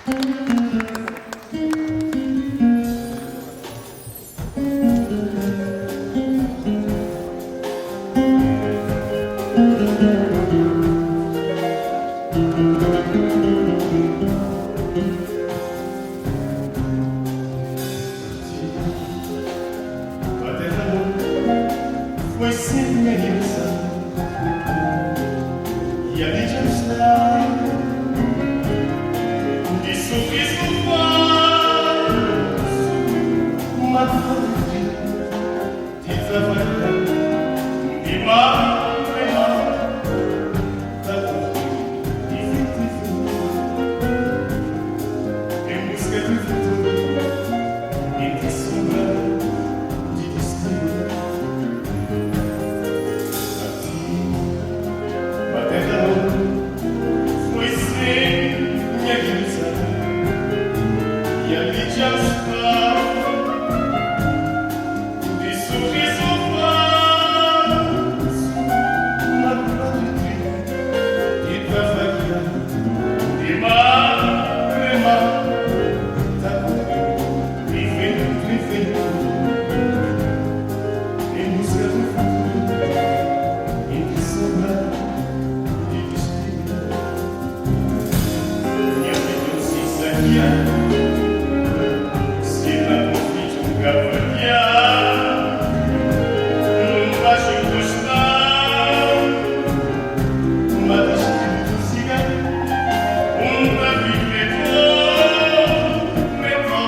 Foi sempre minha direção e a mídia está de sorriso falso, uma foto de trabalhar, de mar e mar, da cor e em busca do futuro, entre sombra de destino. Foi sempre minha direção e ali já está de sorriso falso, uma cor de trabalhar, de mar e mar, da cor vivendo em busca do futuro, entre sombra. Se na confite cavalhar, não vais encostar uma destino do cigano, metrô,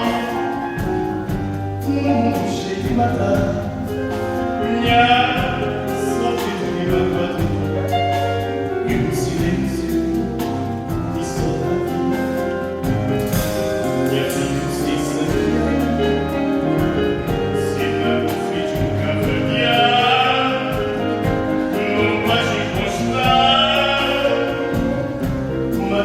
mundo cheio de matar, só feito de magoado, e o silêncio de saudade. Se na confite cavalhar, não vais encostar uma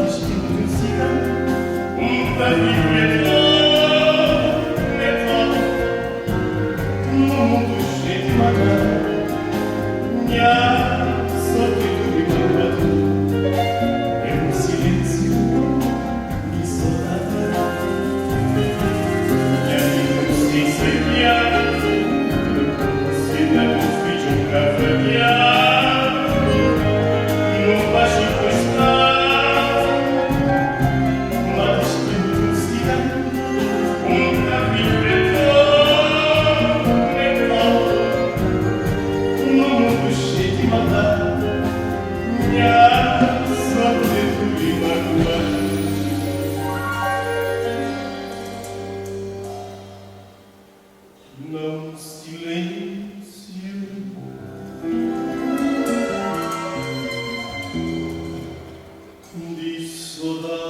destino de cigano, metrô, no mundo cheio de magar, só feito de magoado, é um silêncio de saudade. Se na confite cavalhar, não vais encostar uma destino de cigano, metrô, no mundo cheio de matar, só feito de magoado. Não silêncio de saudade.